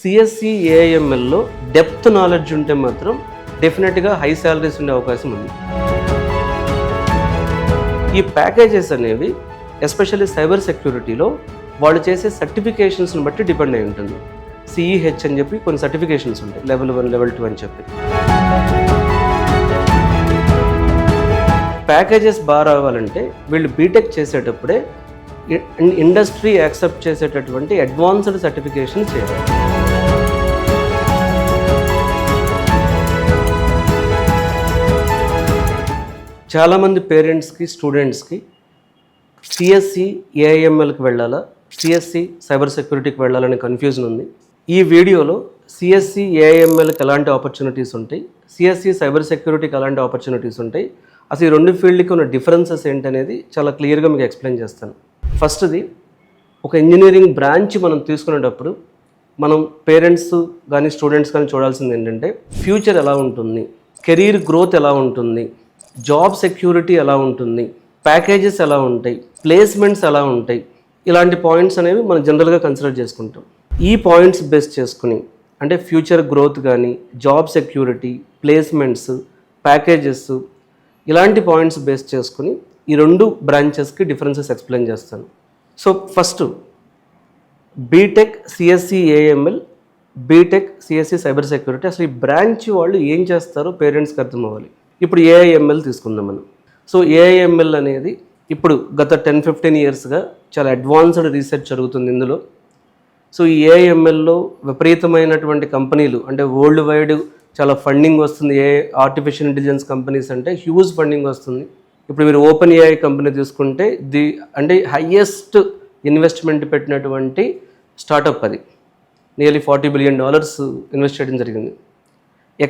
CSC ఏఐఎంఎల్లో depth knowledge ఉంటే మాత్రం డెఫినెట్గా హై శాలరీస్ ఉండే అవకాశం ఉంది. ఈ ప్యాకేజెస్ అనేవి ఎస్పెషల్లీ సైబర్ సెక్యూరిటీలో వాళ్ళు చేసే సర్టిఫికేషన్స్ని బట్టి డిపెండ్ అయి ఉంటుంది. సిఈహెచ్ అని చెప్పి కొన్ని సర్టిఫికేషన్స్ ఉంటాయి, లెవెల్ 1, లెవెల్ 2 అని చెప్పి. ప్యాకేజెస్ బాగా రావాలంటే వీళ్ళు బీటెక్ చేసేటప్పుడే ఇండస్ట్రీ యాక్సెప్ట్ చేసేటటువంటి అడ్వాన్స్డ్ సర్టిఫికేషన్ చేయాలి. చాలామంది పేరెంట్స్కి, స్టూడెంట్స్కి సిఎస్సి ఏఐఎంఎల్కి వెళ్ళాలా, సిఎస్సి సైబర్ సెక్యూరిటీకి వెళ్ళాలనే కన్ఫ్యూజన్ ఉంది. ఈ వీడియోలో సిఎస్సి ఏఐఎంఎల్కి ఎలాంటి ఆపర్చునిటీస్ ఉంటాయి, సిఎస్సి సైబర్ సెక్యూరిటీకి ఎలాంటి ఆపర్చునిటీస్ ఉంటాయి, అసలు ఈ రెండు ఫీల్డ్కి ఉన్న డిఫరెన్సెస్ ఏంటనేది చాలా క్లియర్గా మీకు ఎక్స్ప్లెయిన్ చేస్తాను. ఫస్ట్ది, ఒక ఇంజనీరింగ్ బ్రాంచ్ మనం తీసుకునేటప్పుడు మనం పేరెంట్స్ కానీ స్టూడెంట్స్ కానీ చూడాల్సింది ఏంటంటే ఫ్యూచర్ ఎలా ఉంటుంది, కెరీర్ గ్రోత్ ఎలా ఉంటుంది, జాబ్ సెక్యూరిటీ ఎలా ఉంటుంది, ప్యాకేజెస్ ఎలా ఉంటాయి, ప్లేస్మెంట్స్ ఎలా ఉంటాయి, ఇలాంటి పాయింట్స్ అనేవి మనం జనరల్గా కన్సిడర్ చేసుకుంటాం. ఈ పాయింట్స్ బేస్ చేసుకుని అంటే ఫ్యూచర్ గ్రోత్ కానీ, జాబ్ సెక్యూరిటీ, ప్లేస్మెంట్స్, ప్యాకేజెస్, ఇలాంటి పాయింట్స్ బేస్ చేసుకుని ఈ రెండు బ్రాంచెస్కి డిఫరెన్సెస్ ఎక్స్ప్లెయిన్ చేస్తాను. So first, BTech CSC AIML, BTech CSC cyber security, అసలు ఈ బ్రాంచ్ వాళ్ళు ఏం చేస్తారో పేరెంట్స్కి అర్థం అవ్వాలి. ఇప్పుడు ఏఐఎంఎల్ తీసుకుందాం మనం. సో ఏఐఎంఎల్ అనేది ఇప్పుడు గత 10-15 ఇయర్స్గా చాలా అడ్వాన్స్డ్ రీసెర్చ్ జరుగుతుంది ఇందులో. సో ఈ ఏఐఎంఎల్లో విపరీతమైనటువంటి కంపెనీలు, అంటే వరల్డ్ వైడ్ చాలా ఫండింగ్ వస్తుంది. ఆర్టిఫిషియల్ ఇంటెలిజెన్స్ కంపెనీస్ అంటే హ్యూజ్ ఫండింగ్ వస్తుంది. ఇప్పుడు మీరు ఓపెన్ ఏఐ కంపెనీ తీసుకుంటే అంటే హయ్యెస్ట్ ఇన్వెస్ట్మెంట్ పెట్టినటువంటి స్టార్టప్ అది. నియర్లీ $40 బిలియన్ ఇన్వెస్ట్ చేయడం జరిగింది.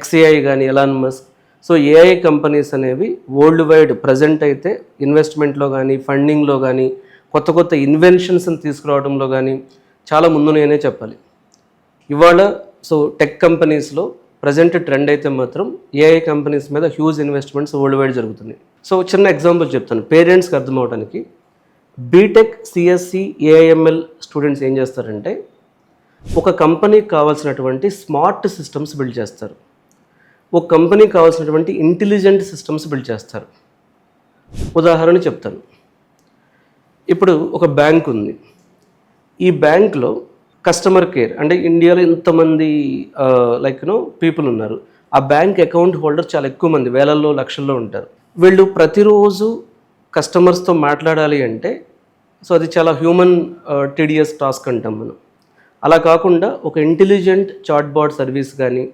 XAI కానీ, Elon Musk. So AI companies అనేవి వరల్డ్ వైడ్ ప్రజెంట్ అయితే ఇన్వెస్ట్మెంట్లో కానీ, ఫండింగ్లో కానీ, కొత్త కొత్త ఇన్వెన్షన్స్ని తీసుకురావడంలో కానీ చాలా ముందునే చెప్పాలి. ఇవాళ సో టెక్ కంపెనీస్లో ప్రజెంట్ ట్రెండ్ అయితే మాత్రం ఏఐ కంపెనీస్ మీద హ్యూజ్ ఇన్వెస్ట్మెంట్స్ వరల్డ్ వైడ్ జరుగుతున్నాయి. సో చిన్న ఎగ్జాంపుల్ చెప్తాను పేరెంట్స్కి అర్థం అవడానికి. బీటెక్ సిఎస్సి ఏఐఎంఎల్ స్టూడెంట్స్ ఏం చేస్తారంటే ఒక కంపెనీకి కావాల్సినటువంటి స్మార్ట్ సిస్టమ్స్ బిల్డ్ చేస్తారు, ఒక కంపెనీకి కావాల్సినటువంటి ఇంటెలిజెంట్ సిస్టమ్స్ బిల్డ్ చేస్తారు. ఉదాహరణ చెప్తాను. ఇప్పుడు ఒక బ్యాంక్ ఉంది. ఈ బ్యాంక్లో కస్టమర్ కేర్, అంటే ఇండియాలో ఇంతమంది పీపుల్ ఉన్నారు. ఆ బ్యాంక్ అకౌంట్ హోల్డర్ చాలా ఎక్కువ మంది, వేలల్లో లక్షల్లో ఉంటారు. వీళ్ళు ప్రతిరోజు కస్టమర్స్తో మాట్లాడాలి అంటే సో అది చాలా హ్యూమన్ టీడీఎస్ టాస్క్ అంటాం మనం. అలా కాకుండా ఒక ఇంటెలిజెంట్ చాట్బాట్ సర్వీస్ కానీ,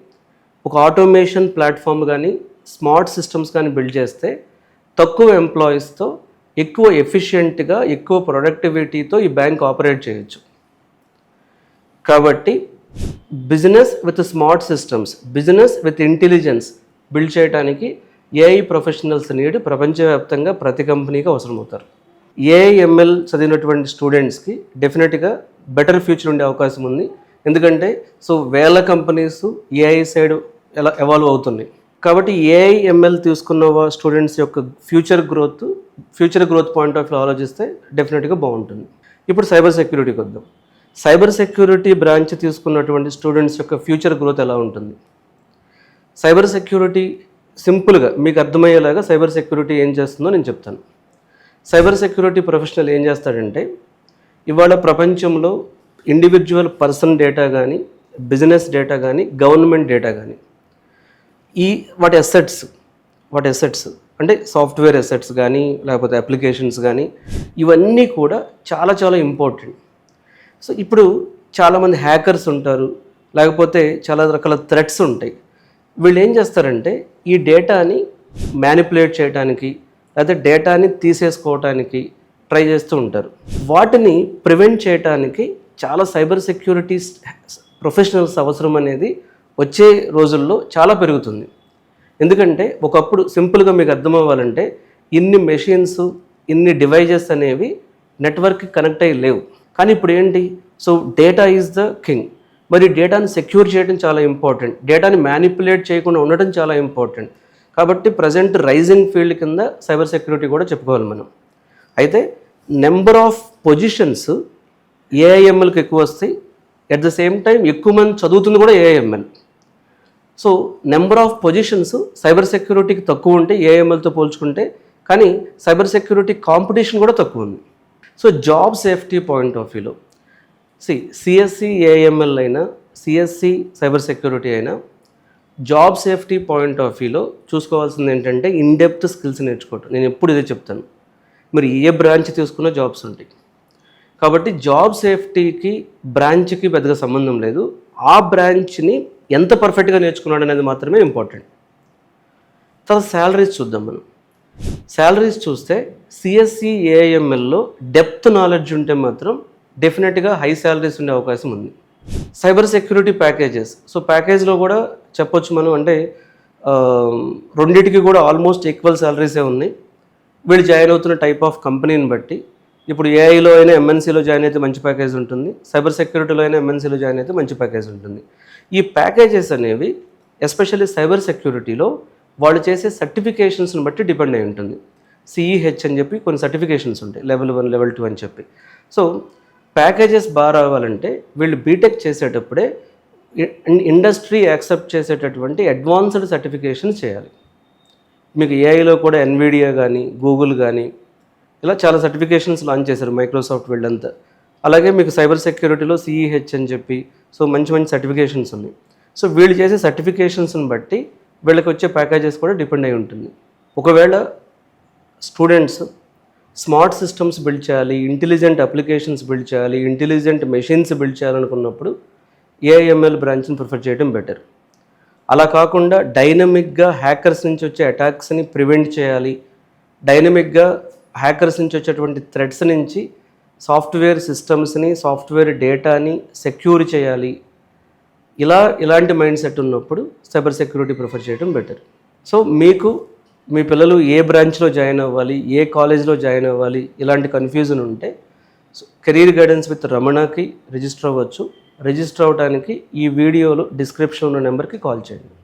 ఒక ఆటోమేషన్ ప్లాట్ఫామ్ కానీ, స్మార్ట్ సిస్టమ్స్ కానీ బిల్డ్ చేస్తే తక్కువ ఎంప్లాయీస్తో ఎక్కువ ఎఫిషియెంట్గా, ఎక్కువ ప్రొడక్టివిటీతో ఈ బ్యాంక్ ఆపరేట్ చేయొచ్చు. కాబట్టి business with smart systems, business with intelligence build చేయడానికి ఏఐ ప్రొఫెషనల్స్ నీడ్ ప్రపంచవ్యాప్తంగా ప్రతి కంపెనీకి అవసరమవుతారు. ఏఐఎంఎల్ చదివినటువంటి స్టూడెంట్స్కి డెఫినెట్గా బెటర్ ఫ్యూచర్ ఉండే అవకాశం ఉంది. ఎందుకంటే సో వేల కంపెనీస్ ఏఐ సైడ్ ఎలా ఎవాల్వ్ అవుతున్నాయి. కాబట్టి ఏఐఎంఎల్ తీసుకున్న స్టూడెంట్స్ యొక్క future growth point of view ఆలోచిస్తే డెఫినెట్గా బాగుంటుంది. ఇప్పుడు సైబర్ సెక్యూరిటీకి వద్దాం. సైబర్ సెక్యూరిటీ బ్రాంచ్ తీసుకున్నటువంటి స్టూడెంట్స్ యొక్క ఫ్యూచర్ గ్రోత్ ఎలా ఉంటుంది? సైబర్ సెక్యూరిటీ సింపుల్గా మీకు అర్థమయ్యేలాగా సైబర్ సెక్యూరిటీ ఏం చేస్తుందో నేను చెప్తాను. సైబర్ సెక్యూరిటీ ప్రొఫెషనల్ ఏం చేస్తాడంటే ఇవాళ ప్రపంచంలో ఇండివిజువల్ పర్సన్ డేటా కానీ, బిజినెస్ డేటా కానీ, గవర్నమెంట్ డేటా కానీ, వాటి అసెట్స్ అంటే సాఫ్ట్వేర్ అసెట్స్ కానీ, లేకపోతే అప్లికేషన్స్ కానీ, ఇవన్నీ కూడా చాలా చాలా ఇంపార్టెంట్. సో ఇప్పుడు చాలామంది హ్యాకర్స్ ఉంటారు, లేకపోతే చాలా రకాల థ్రెట్స్ ఉంటాయి. వీళ్ళు ఏం చేస్తారంటే ఈ డేటాని మ్యానిపులేట్ చేయడానికి, లేకపోతే డేటాని తీసేసుకోవడానికి ట్రై చేస్తూ ఉంటారు. వాటిని ప్రివెంట్ చేయడానికి చాలా సైబర్ సెక్యూరిటీ ప్రొఫెషనల్స్ అవసరం అనేది వచ్చే రోజుల్లో చాలా పెరుగుతుంది. ఎందుకంటే ఒకప్పుడు సింపుల్గా మీకు అర్థం అవ్వాలంటే ఇన్ని మెషిన్స్, ఇన్ని డివైజెస్ అనేవి నెట్వర్క్కి కనెక్ట్ అయ్యి లేవు. కానీ ఇప్పుడు ఏంటి, so data is the king. మరి డేటాని సెక్యూర్ చేయడం చాలా ఇంపార్టెంట్, డేటాని మ్యానిపులేట్ చేయకుండా ఉండటం చాలా ఇంపార్టెంట్. కాబట్టి ప్రజెంట్ రైజింగ్ ఫీల్డ్ కింద సైబర్ సెక్యూరిటీ కూడా చెప్పుకోవాలి మనం. అయితే నెంబర్ ఆఫ్ పొజిషన్స్ ఏఐఎంఎల్కి ఎక్కువ వస్తాయి, ఎట్ ద సేమ్ టైం ఎక్కువ మంది చదువుతుంది కూడా AIML. So number of positions cyber సెక్యూరిటీకి తక్కువ ఉంటే ఏఐఎంఎల్తో పోల్చుకుంటే, కానీ సైబర్ సెక్యూరిటీ కాంపిటీషన్ కూడా తక్కువ ఉంది. So job safety point of వ్యూలో సిఎస్సి ఏఐఎంఎల్ అయినా సిఎస్సి సైబర్ సెక్యూరిటీ అయినా జాబ్ సేఫ్టీ పాయింట్ ఆఫ్ వ్యూలో చూసుకోవాల్సింది ఏంటంటే ఇన్డెప్త్ స్కిల్స్ నేర్చుకోవటం. నేను ఎప్పుడు ఇదే చెప్తాను, మరి ఏ బ్రాంచ్ తీసుకున్నా జాబ్స్ ఉంటాయి. కాబట్టి జాబ్ సేఫ్టీకి బ్రాంచ్కి పెద్దగా సంబంధం లేదు, ఆ బ్రాంచ్ని ఎంత పర్ఫెక్ట్గా నేర్చుకున్నాడు అనేది మాత్రమే ఇంపార్టెంట్. తర్వాత శాలరీస్ చూద్దాం. మనం శాలరీస్ చూస్తే సిఎస్సి ఏఐఎంఎల్లో డెప్త్ నాలెడ్జ్ ఉంటే మాత్రం డెఫినెట్గా హై శాలరీస్ ఉండే అవకాశం ఉంది. సైబర్ సెక్యూరిటీ ప్యాకేజెస్, సో ప్యాకేజ్లో కూడా చెప్పొచ్చు మనం, అంటే రెండింటికి కూడా ఆల్మోస్ట్ ఈక్వల్ శాలరీసే ఉన్నాయి. వీళ్ళు జాయిన్ అవుతున్న టైప్ ఆఫ్ కంపెనీని బట్టి, ఇప్పుడు ఏఐలో అయినా ఎంఎన్సీలో జాయిన్ అయితే మంచి ప్యాకేజ్ ఉంటుంది, సైబర్ సెక్యూరిటీలో అయినా ఎంఎన్సీలో జాయిన్ అయితే మంచి ప్యాకేజ్ ఉంటుంది. ఈ ప్యాకేజెస్ అనేవి ఎస్పెషల్లీ సైబర్ సెక్యూరిటీలో వాళ్ళు చేసే సర్టిఫికేషన్స్ని బట్టి డిపెండ్ అయి ఉంటుంది. సిఈహెచ్ అని చెప్పి కొన్ని సర్టిఫికేషన్స్ ఉంటాయి, లెవెల్ 1 లెవెల్ 2 అని చెప్పి. సో ప్యాకేజెస్ బాగా రావాలంటే వీళ్ళు బీటెక్ చేసేటప్పుడే ఇండస్ట్రీ యాక్సెప్ట్ చేసేటటువంటి అడ్వాన్స్డ్ సర్టిఫికేషన్స్ చేయాలి. మీకు ఏఐలో కూడా ఎన్విడియా కానీ గూగుల్ కానీ ఇలా చాలా సర్టిఫికేషన్స్ లాంచ్ చేశారు, మైక్రోసాఫ్ట్ వీళ్ళంతా. అలాగే మీకు సైబర్ సెక్యూరిటీలో సిఈహెచ్ అని చెప్పి సో మంచి మంచి సర్టిఫికేషన్స్ ఉన్నాయి. సో వీళ్ళు చేసే సర్టిఫికేషన్స్ని బట్టి వీళ్ళకి వచ్చే ప్యాకేజెస్ కూడా డిపెండ్ అయి ఉంటుంది. ఒకవేళ స్టూడెంట్స్ స్మార్ట్ సిస్టమ్స్ బిల్డ్ చేయాలి, ఇంటెలిజెంట్ అప్లికేషన్స్ బిల్డ్ చేయాలి, ఇంటెలిజెంట్ మెషిన్స్ బిల్డ్ చేయాలనుకున్నప్పుడు ఏఐఎంఎల్ బ్రాంచ్ని ప్రిఫర్ చేయడం బెటర్. అలా కాకుండా డైనమిక్గా హ్యాకర్స్ నుంచి వచ్చే అటాక్స్ని ప్రివెంట్ చేయాలి, డైనమిక్గా హ్యాకర్స్ నుంచి వచ్చేటువంటి థ్రెట్స్ నుంచి సాఫ్ట్వేర్ సిస్టమ్స్ని, సాఫ్ట్వేర్ డేటాని సెక్యూర్ చేయాలి, ఇలాంటి మైండ్ సెట్ ఉన్నప్పుడు సైబర్ సెక్యూరిటీ ప్రిఫర్ చేయడం బెటర్. సో మీకు మీ పిల్లలు ఏ బ్రాంచ్లో జాయిన్ అవ్వాలి, ఏ కాలేజ్లో జాయిన్ అవ్వాలి, ఇలాంటి కన్ఫ్యూజన్ ఉంటే కెరీర్ గైడెన్స్ విత్ రమణకి రిజిస్టర్ అవ్వచ్చు. రిజిస్టర్ అవ్వడానికి ఈ వీడియోలో డిస్క్రిప్షన్లో నెంబర్కి కాల్ చేయండి.